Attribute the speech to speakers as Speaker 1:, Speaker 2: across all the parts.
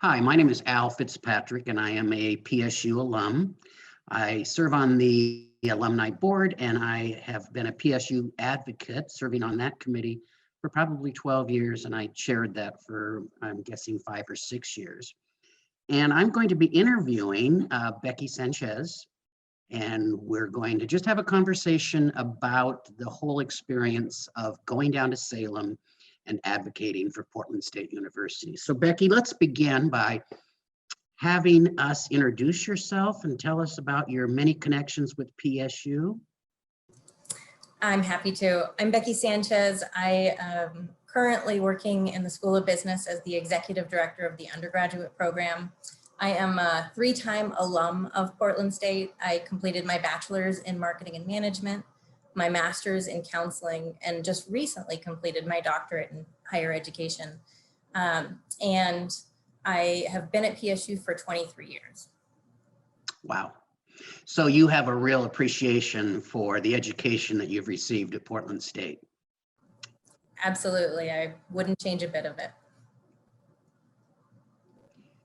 Speaker 1: Hi, my name is Al Fitzpatrick, and I am a PSU alum. I serve on the alumni board, and I have been a PSU advocate, serving on that committee for probably 12 years, and I chaired that for, I'm guessing, 5 or 6 years. And I'm going to be interviewing Becky Sanchez, and we're going to just have a conversation about the whole experience of going down to Salem and advocating for Portland State University. So Becky, let's begin by having us introduce yourself and tell us about your many connections with PSU.
Speaker 2: I'm happy to. I'm Becky Sanchez. I am currently working in the School of Business as the Executive Director of the undergraduate program. I am a 3-time alum of Portland State. I completed my bachelor's in marketing and management, my master's in counseling, and just recently completed my doctorate in higher education. And I have been at PSU for 23 years.
Speaker 1: Wow. So you have a real appreciation for the education that you've received at Portland State.
Speaker 2: Absolutely. I wouldn't change a bit of it.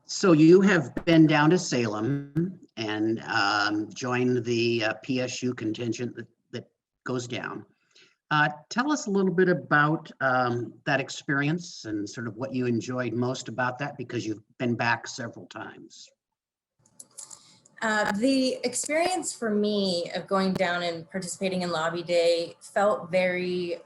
Speaker 1: So you have been down to Salem and joined the PSU contingent that goes down. Tell us a little bit about that experience and sort of what you enjoyed most about that, because you've been back several times.
Speaker 2: The experience for me of going down and participating in Lobby Day felt very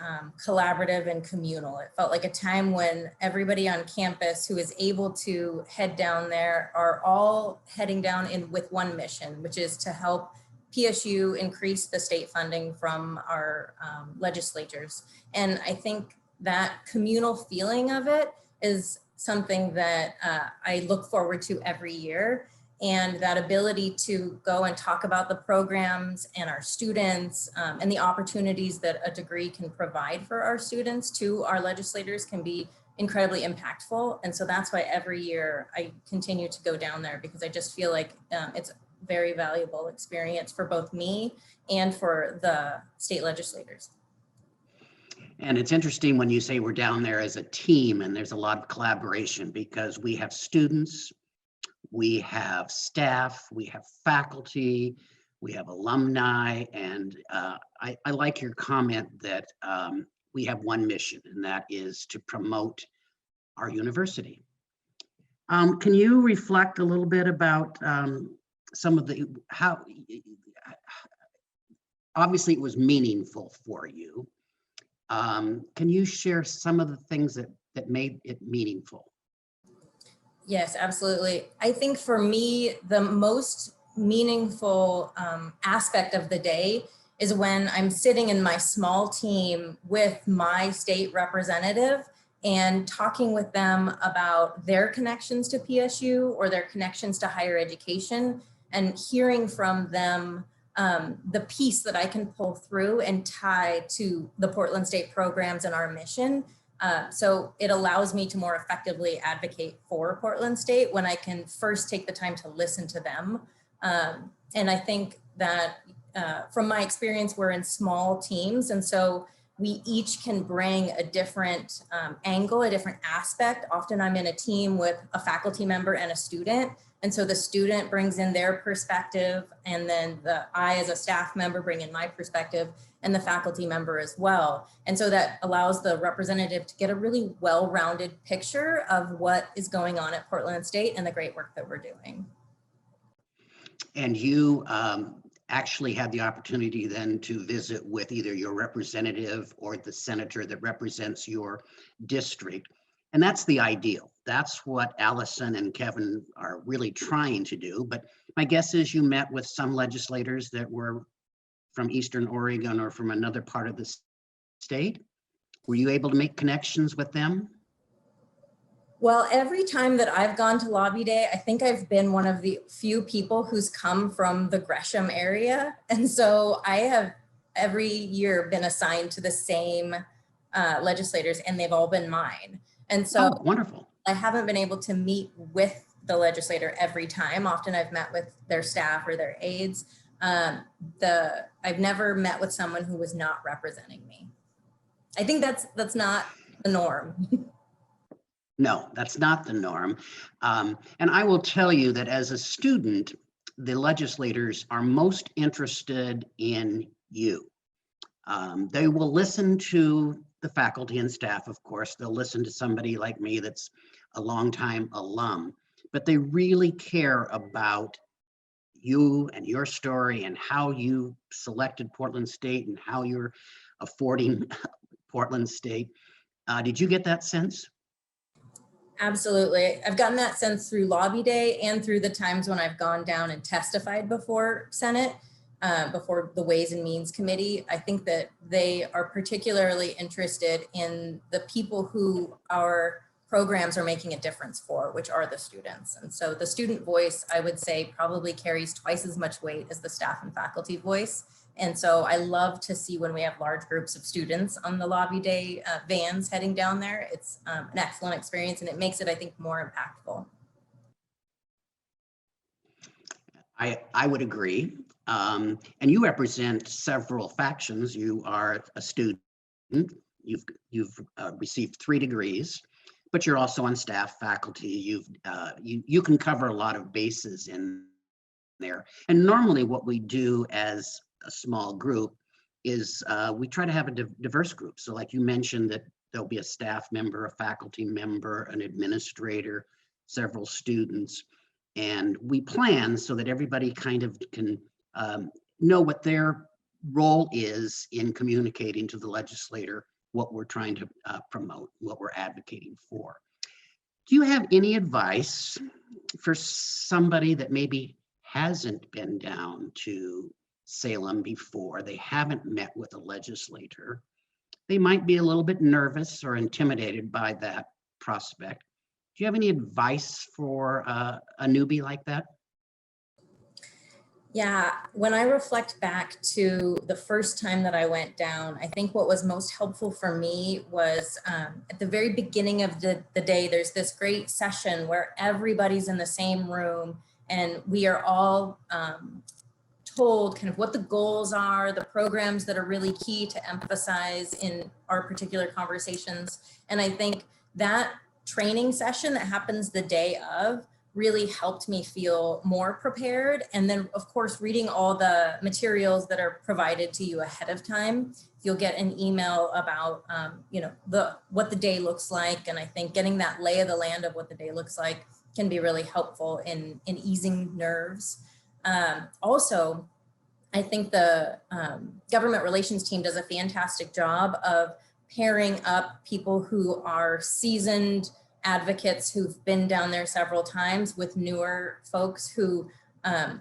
Speaker 2: collaborative and communal. It felt like a time when everybody on campus who is able to head down there are all heading down with one mission, which is to help PSU increase the state funding from our legislatures. And I think that communal feeling of it is something that I look forward to every year. And that ability to go and talk about the programs and our students and the opportunities that a degree can provide for our students to our legislators can be incredibly impactful. And so that's why every year I continue to go down there, because I just feel like it's a very valuable experience for both me and for the state legislators.
Speaker 1: And it's interesting when you say we're down there as a team, and there's a lot of collaboration, because we have students, we have staff, we have faculty, we have alumni, and I like your comment that we have one mission, and that is to promote our university. Can you reflect a little bit about some of the, obviously it was meaningful for you. Can you share some of the things that made it meaningful?
Speaker 2: Yes, absolutely. I think for me, the most meaningful aspect of the day is when I'm sitting in my small team with my state representative and talking with them about their connections to PSU or their connections to higher education, and hearing from them the piece that I can pull through and tie to the Portland State programs and our mission. So it allows me to more effectively advocate for Portland State when I can first take the time to listen to them. And I think that from my experience, we're in small teams. And so we each can bring a different angle, a different aspect. Often I'm in a team with a faculty member and a student. And so the student brings in their perspective, and then I as a staff member bring in my perspective, and the faculty member as well. And so that allows the representative to get a really well-rounded picture of what is going on at Portland State and the great work that we're doing.
Speaker 1: And you actually had the opportunity then to visit with either your representative or the senator that represents your district. And that's the ideal. That's what Allison and Kevin are really trying to do. But my guess is you met with some legislators that were from Eastern Oregon or from another part of the state. Were you able to make connections with them?
Speaker 2: Well, every time that I've gone to Lobby Day, I think I've been one of the few people who's come from the Gresham area. And so I have every year been assigned to the same legislators, and they've all been mine. And so
Speaker 1: wonderful.
Speaker 2: I haven't been able to meet with the legislator every time. Often I've met with their staff or their aides. I've never met with someone who was not representing me. I think that's not the norm.
Speaker 1: No, that's not the norm. And I will tell you that as a student, the legislators are most interested in you. They will listen to the faculty and staff, of course. They'll listen to somebody like me that's a longtime alum, but they really care about you and your story and how you selected Portland State and how you're affording Portland State. Did you get that sense?
Speaker 2: Absolutely. I've gotten that sense through lobby day and through the times when I've gone down and testified before Senate, before the Ways and Means Committee. I think that they are particularly interested in the people who our programs are making a difference for, which are the students. And so the student voice, I would say, probably carries twice as much weight as the staff and faculty voice. And so I love to see when we have large groups of students on the lobby day vans heading down there. It's an excellent experience, and it makes it, I think, more impactful.
Speaker 1: I would agree. And you represent several factions. You are a student. You've received 3 degrees, but you're also on staff, faculty. You can cover a lot of bases in there. And normally, what we do as a small group is we try to have a diverse group. So like you mentioned, that there'll be a staff member, a faculty member, an administrator, several students, and we plan so that everybody kind of can know what their role is in communicating to the legislator what we're trying to promote, what we're advocating for. Do you have any advice for somebody that maybe hasn't been down to Salem before? They haven't met with a legislator. They might be a little bit nervous or intimidated by that prospect. Do you have any advice for a newbie like that?
Speaker 2: Yeah, when I reflect back to the first time that I went down, I think what was most helpful for me was at the very beginning of the day, there's this great session where everybody's in the same room and we are all told kind of what the goals are, the programs that are really key to emphasize in our particular conversations. And I think that training session that happens the day of really helped me feel more prepared. And then of course, reading all the materials that are provided to you ahead of time, you'll get an email about, what the day looks like. And I think getting that lay of the land of what the day looks like can be really helpful in easing nerves. Also, I think the government relations team does a fantastic job of pairing up people who are seasoned advocates who've been down there several times with newer folks who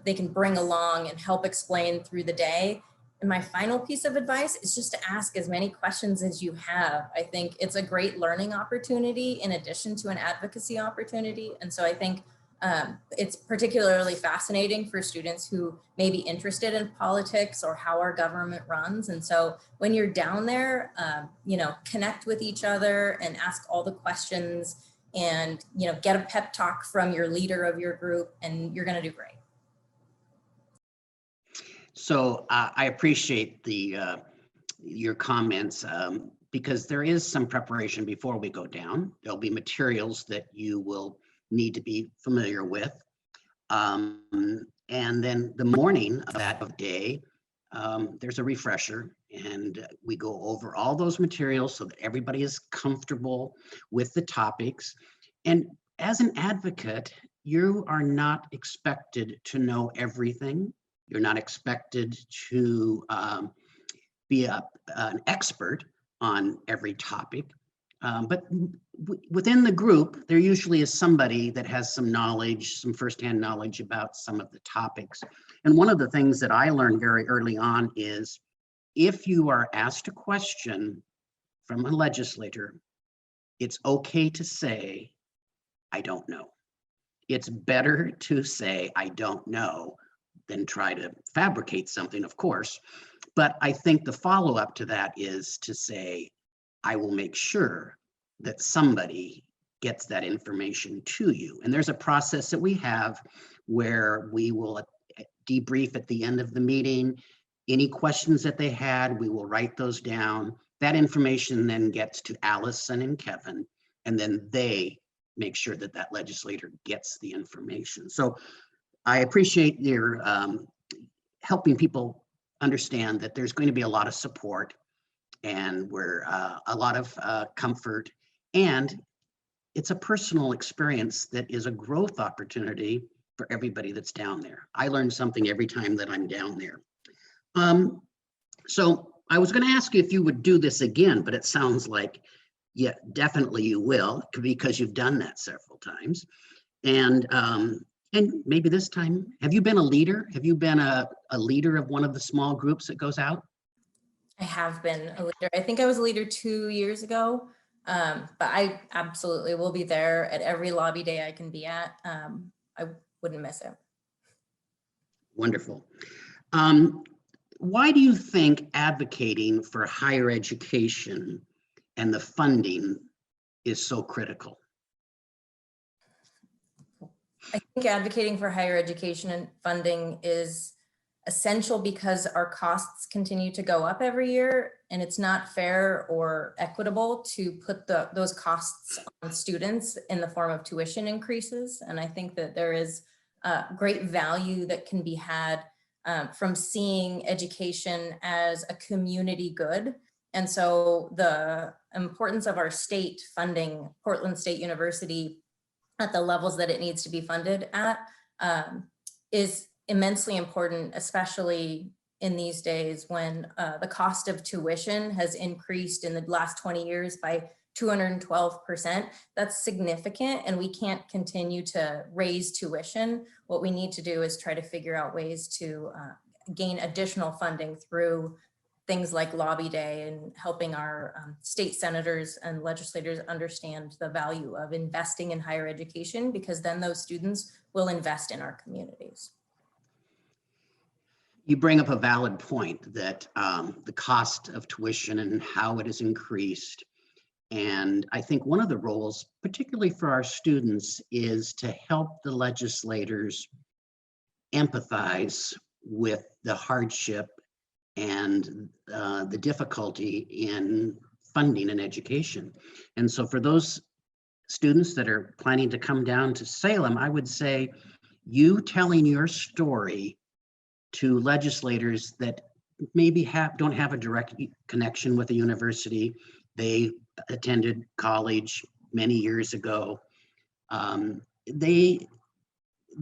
Speaker 2: they can bring along and help explain through the day. And my final piece of advice is just to ask as many questions as you have. I think it's a great learning opportunity in addition to an advocacy opportunity. And so I think it's particularly fascinating for students who may be interested in politics or how our government runs. And so when you're down there, connect with each other and ask all the questions and, get a pep talk from your leader of your group, and you're going to do great.
Speaker 1: So I appreciate your comments because there is some preparation before we go down. There'll be materials that you will need to be familiar with. And then the morning of that day, there's a refresher and we go over all those materials so that everybody is comfortable with the topics. And as an advocate, you are not expected to know everything. You're not expected to be an expert on every topic. But within the group, there usually is somebody that has some knowledge, some firsthand knowledge about some of the topics. And one of the things that I learned very early on is if you are asked a question from a legislator, it's okay to say, I don't know. It's better to say, I don't know, than try to fabricate something, of course. But I think the follow-up to that is to say, I will make sure that somebody gets that information to you. And there's a process that we have where we will debrief at the end of the meeting. Any questions that they had, we will write those down. That information then gets to Allison and Kevin, and then they make sure that that legislator gets the information. So I appreciate your helping people understand that there's going to be a lot of support and we're a lot of comfort, and it's a personal experience that is a growth opportunity for everybody that's down there. I learn something every time that I'm down there. So I was going to ask you if you would do this again, but it sounds like, yeah, definitely you will, because you've done that several times. And maybe this time, have you been a leader? Have you been a leader of one of the small groups that goes out?
Speaker 2: I have been a leader. I think I was a leader 2 years ago, but I absolutely will be there at every lobby day I can be at. I wouldn't miss it.
Speaker 1: Wonderful. Why do you think advocating for higher education and the funding is so critical?
Speaker 2: I think advocating for higher education and funding is essential because our costs continue to go up every year, and it's not fair or equitable to put those costs on students in the form of tuition increases. And I think that there is great value that can be had from seeing education as a community good. And so the importance of our state funding Portland State University at the levels that it needs to be funded at is immensely important, especially in these days when the cost of tuition has increased in the last 20 years by 212%. That's significant, and we can't continue to raise tuition. What we need to do is try to figure out ways to gain additional funding through things like Lobby Day and helping our state senators and legislators understand the value of investing in higher education, because then those students will invest in our communities.
Speaker 1: You bring up a valid point that the cost of tuition and how it has increased. And I think one of the roles, particularly for our students, is to help the legislators empathize with the hardship and the difficulty in funding an education. And so for those students that are planning to come down to Salem, I would say you telling your story to legislators that maybe don't have a direct connection with the university. They attended college many years ago. They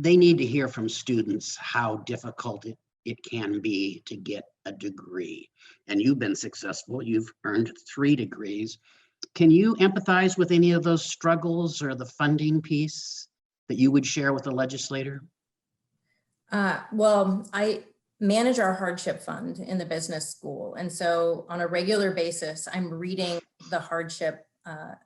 Speaker 1: need to hear from students how difficult it can be to get a degree. And you've been successful. You've earned 3 degrees. Can you empathize with any of those struggles or the funding piece that you would share with the legislator?
Speaker 2: Well, I manage our hardship fund in the business school. And so on a regular basis, I'm reading the hardship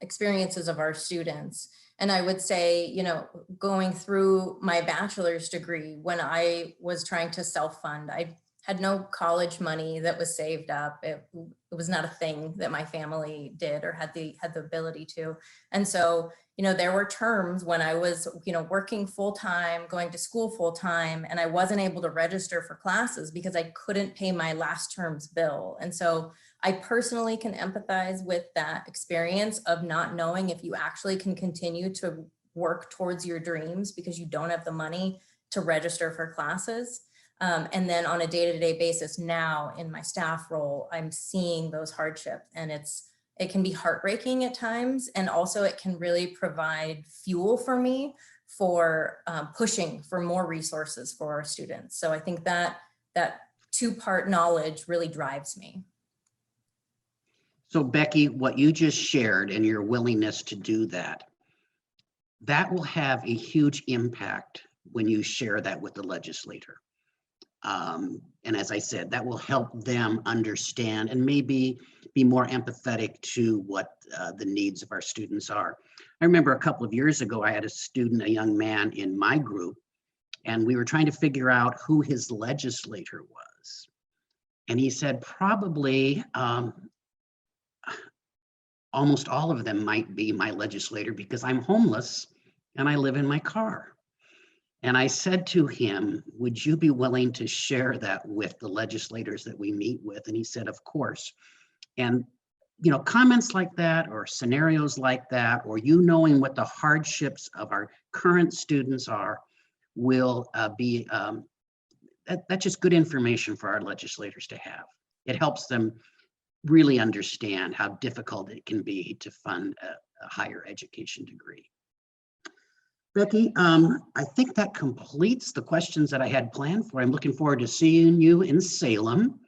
Speaker 2: experiences of our students. And I would say, you know, going through my bachelor's degree, when I was trying to self-fund, I had no college money that was saved up. It was not a thing that my family did or had the ability to. And so, you know, there were terms when I was, you know, working full-time, going to school full-time, and I wasn't able to register for classes because I couldn't pay my last term's bill. And so I personally can empathize with that experience of not knowing if you actually can continue to work towards your dreams because you don't have the money to register for classes. And then on a day-to-day basis now in my staff role, I'm seeing those hardships, and it can be heartbreaking at times. And also it can really provide fuel for me for pushing for more resources for our students. So I think that 2-part knowledge really drives me.
Speaker 1: So Becky, what you just shared and your willingness to do that will have a huge impact when you share that with the legislator. And as I said, that will help them understand and maybe be more empathetic to what the needs of our students are. I remember a couple of years ago, I had a student, a young man in my group, and we were trying to figure out who his legislator was. And he said, probably almost all of them might be my legislator because I'm homeless and I live in my car. And I said to him, would you be willing to share that with the legislators that we meet with? And he said, of course. And comments like that or scenarios like that, or you knowing what the hardships of our current students are, will be that's just good information for our legislators to have. It helps them really understand how difficult it can be to fund a higher education degree. Becky, I think that completes the questions that I had planned for. I'm looking forward to seeing you in Salem.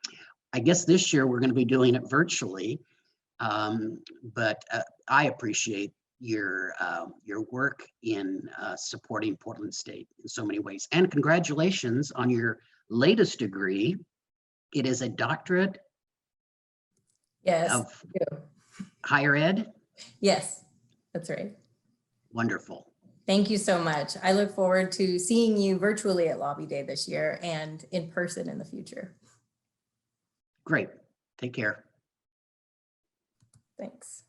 Speaker 1: I guess this year we're going to be doing it virtually, but I appreciate your work in supporting Portland State in so many ways. And congratulations on your latest degree. It is a doctorate
Speaker 2: Yes.
Speaker 1: of higher ed.
Speaker 2: Yes, that's right.
Speaker 1: Wonderful.
Speaker 2: Thank you so much. I look forward to seeing you virtually at Lobby Day this year and in person in the future.
Speaker 1: Great. Take care.
Speaker 2: Thanks.